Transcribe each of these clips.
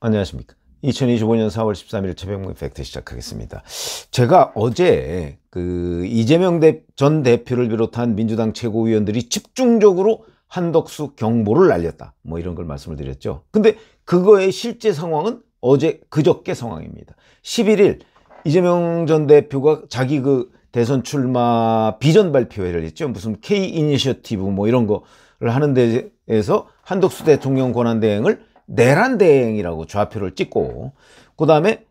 안녕하십니까. 2025년 4월 13일 최병무의 팩트 시작하겠습니다. 제가 어제 이재명 전 대표를 비롯한 민주당 최고위원들이 집중적으로 한덕수 경보를 날렸다, 뭐 이런 걸 말씀을 드렸죠. 근데 그거의 실제 상황은 그저께 상황입니다. 11일 이재명 전 대표가 자기 대선 출마 비전 발표회를 했죠. 무슨 K 이니셔티브 뭐 이런 거를 하는 데에서 한덕수 대통령 권한대행을 내란 대행이라고 좌표를 찍고, 그 다음에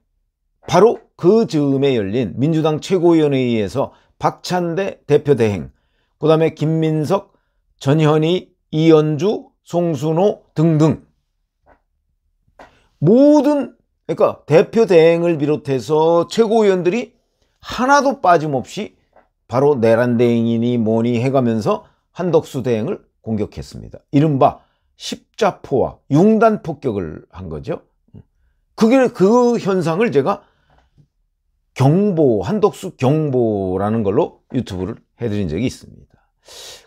바로 그 즈음에 열린 민주당 최고위원회의에서 박찬대 대표 대행, 그 다음에 김민석, 전현희, 이현주, 송순호 등등 모든, 그러니까 대표 대행을 비롯해서 최고위원들이 하나도 빠짐없이 바로 내란 대행이니 뭐니 해가면서 한덕수 대행을 공격했습니다. 이른바 십자포와 융단 폭격을 한 거죠. 그 현상을 제가 한덕수 경보라는 걸로 유튜브를 해드린 적이 있습니다.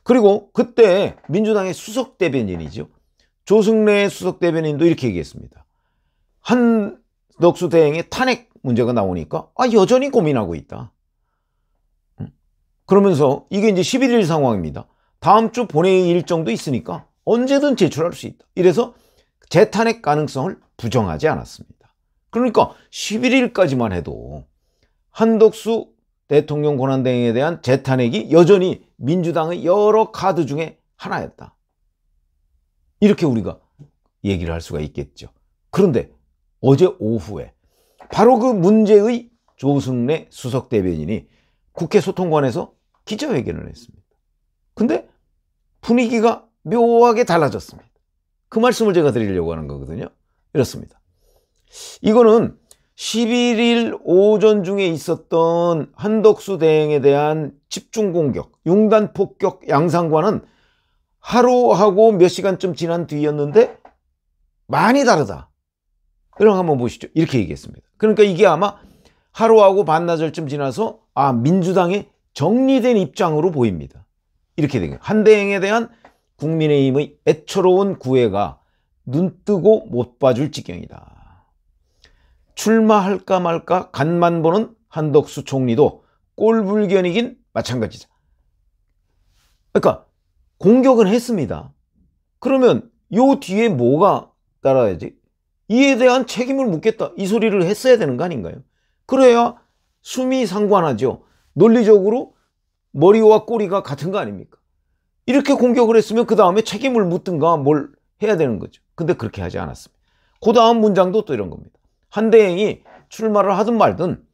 그리고 그때 민주당의 수석 대변인이죠. 조승래 수석 대변인도 이렇게 얘기했습니다. 한덕수 대행의 탄핵 문제가 나오니까 여전히 고민하고 있다. 그러면서 이게 이제 11일 상황입니다. 다음 주 본회의 일정도 있으니까 언제든 제출할 수 있다. 이래서 재탄핵 가능성을 부정하지 않았습니다. 그러니까 11일까지만 해도 한덕수 대통령 권한대행에 대한 재탄핵이 여전히 민주당의 여러 카드 중에 하나였다. 이렇게 우리가 얘기를 할 수가 있겠죠. 그런데 어제 오후에 바로 그 문제의 조승래 수석 대변인이 국회 소통관에서 기자회견을 했습니다. 근데 분위기가 묘하게 달라졌습니다. 그 말씀을 제가 드리려고 하는 거거든요. 이렇습니다. 이거는 11일 오전 중에 있었던 한덕수 대행에 대한 집중 공격, 융단 폭격 양상과는 하루하고 몇 시간쯤 지난 뒤였는데 많이 다르다. 이런 거 한번 보시죠. 이렇게 얘기했습니다. 그러니까 이게 아마 하루하고 반나절쯤 지나서 민주당의 정리된 입장으로 보입니다. 이렇게 된 거예요. 한 대행에 대한 국민의힘의 애처로운 구애가 눈뜨고 못 봐줄 지경이다. 출마할까 말까 간만 보는 한덕수 총리도 꼴불견이긴 마찬가지다. 그러니까 공격은 했습니다. 그러면 요 뒤에 뭐가 따라야지? 이에 대한 책임을 묻겠다, 이 소리를 했어야 되는 거 아닌가요? 그래야 숨이 상관하죠. 논리적으로 머리와 꼬리가 같은 거 아닙니까? 이렇게 공격을 했으면 그 다음에 책임을 묻든가 뭘 해야 되는 거죠. 근데 그렇게 하지 않았습니다. 그 다음 문장도 또 이런 겁니다. 한 대행이 출마를 하든 말든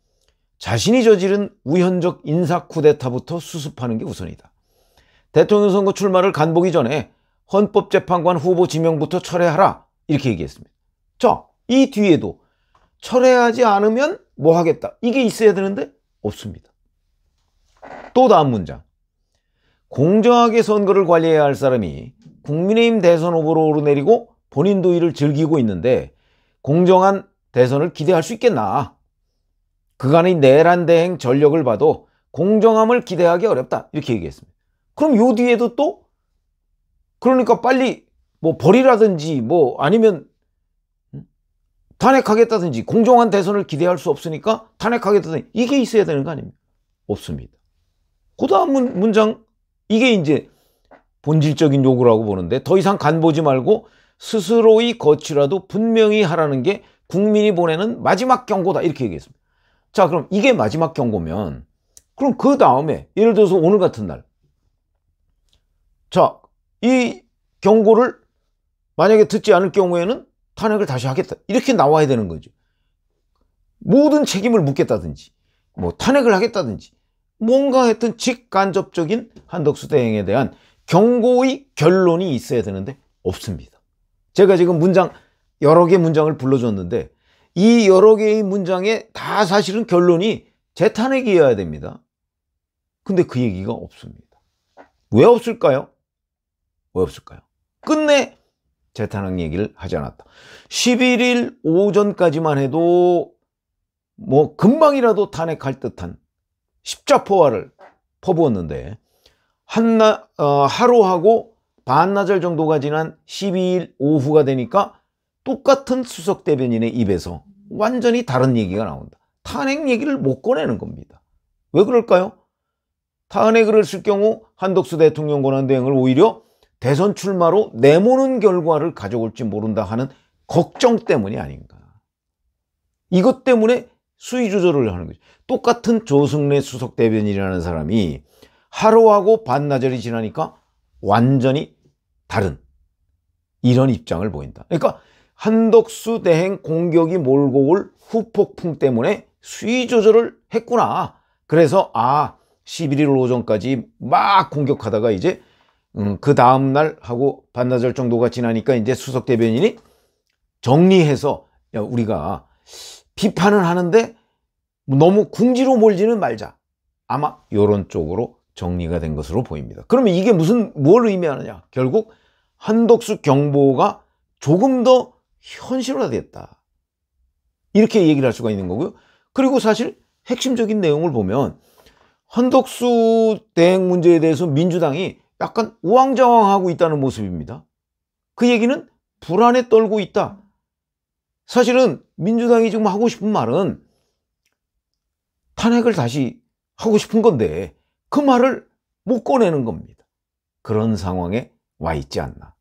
자신이 저지른 우현적 인사 쿠데타부터 수습하는 게 우선이다. 대통령 선거 출마를 간보기 전에 헌법재판관 후보 지명부터 철회하라, 이렇게 얘기했습니다. 자, 이 뒤에도 철회하지 않으면 뭐 하겠다, 이게 있어야 되는데 없습니다. 또 다음 문장. 공정하게 선거를 관리해야 할 사람이 국민의힘 대선 후보로 오르내리고 본인도 이를 즐기고 있는데 공정한 대선을 기대할 수 있겠나? 그간의 내란 대행 전력을 봐도 공정함을 기대하기 어렵다, 이렇게 얘기했습니다. 그럼 요 뒤에도 또 그러니까 빨리 뭐 버리라든지 뭐 아니면 탄핵하겠다든지, 공정한 대선을 기대할 수 없으니까 탄핵하겠다든지, 이게 있어야 되는 거 아닙니까? 없습니다. 그 다음 문장, 이게 이제 본질적인 요구라고 보는데, 더 이상 간보지 말고 스스로의 거취라도 분명히 하라는 게 국민이 보내는 마지막 경고다, 이렇게 얘기했습니다. 자, 그럼 이게 마지막 경고면 그럼 그 다음에 예를 들어서 오늘 같은 날, 자, 이 경고를 만약에 듣지 않을 경우에는 탄핵을 다시 하겠다, 이렇게 나와야 되는 거죠. 모든 책임을 묻겠다든지 뭐 탄핵을 하겠다든지 뭔가 하여튼 직간접적인 한덕수 대행에 대한 경고의 결론이 있어야 되는데 없습니다. 제가 지금 여러 개 문장을 불러줬는데 이 여러 개의 문장에 다 사실은 결론이 재탄핵이어야 됩니다. 근데 그 얘기가 없습니다. 왜 없을까요? 왜 없을까요? 끝내 재탄핵 얘기를 하지 않았다. 11일 오전까지만 해도 뭐 금방이라도 탄핵할 듯한 십자포화를 퍼부었는데 하루하고 반나절 정도가 지난 12일 오후가 되니까 똑같은 수석 대변인의 입에서 완전히 다른 얘기가 나온다. 탄핵 얘기를 못 꺼내는 겁니다. 왜 그럴까요? 탄핵을 했을 경우 한덕수 대통령 권한대행을 오히려 대선 출마로 내모는 결과를 가져올지 모른다 하는 걱정 때문이 아닌가. 이것 때문에 수위 조절을 하는 거죠. 똑같은 조승래 수석 대변인이라는 사람이 하루하고 반나절이 지나니까 완전히 다른 이런 입장을 보인다. 그러니까 한덕수 대행 공격이 몰고 올 후폭풍 때문에 수위 조절을 했구나. 그래서 11일 오전까지 막 공격하다가 이제 그 다음날 하고 반나절 정도가 지나니까 이제 수석 대변인이 정리해서 야, 우리가 비판은 하는데 너무 궁지로 몰지는 말자. 아마 이런 쪽으로 정리가 된 것으로 보입니다. 그러면 이게 뭘 의미하느냐? 결국 한덕수 경보가 조금 더 현실화됐다. 이렇게 얘기를 할 수가 있는 거고요. 그리고 사실 핵심적인 내용을 보면 한덕수 대행 문제에 대해서 민주당이 약간 우왕좌왕하고 있다는 모습입니다. 그 얘기는 불안에 떨고 있다. 사실은 민주당이 지금 하고 싶은 말은 탄핵을 다시 하고 싶은 건데 그 말을 못 꺼내는 겁니다. 그런 상황에 와 있지 않나.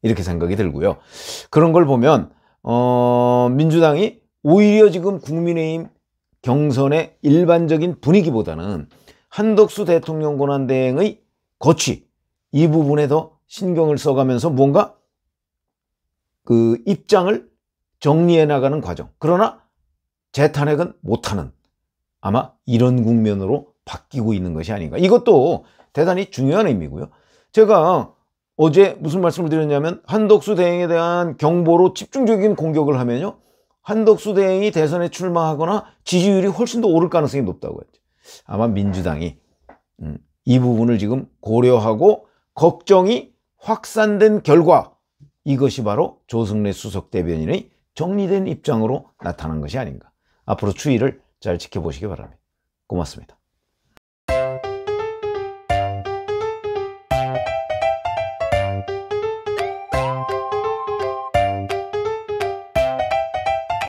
이렇게 생각이 들고요. 그런 걸 보면 민주당이 오히려 지금 국민의힘 경선의 일반적인 분위기보다는 한덕수 대통령 권한대행의 거취 이 부분에 더 신경을 써가면서 뭔가 그 입장을 정리해 나가는 과정. 그러나 재탄핵은 못하는 아마 이런 국면으로 바뀌고 있는 것이 아닌가. 이것도 대단히 중요한 의미고요. 제가 어제 무슨 말씀을 드렸냐면 한덕수 대행에 대한 경보로 집중적인 공격을 하면요. 한덕수 대행이 대선에 출마하거나 지지율이 훨씬 더 오를 가능성이 높다고 했죠. 아마 민주당이 이 부분을 지금 고려하고 걱정이 확산된 결과 이것이 바로 조승래 수석 대변인의 정리된 입장으로 나타난 것이 아닌가. 앞으로 추이를 잘 지켜보시기 바랍니다. 고맙습니다.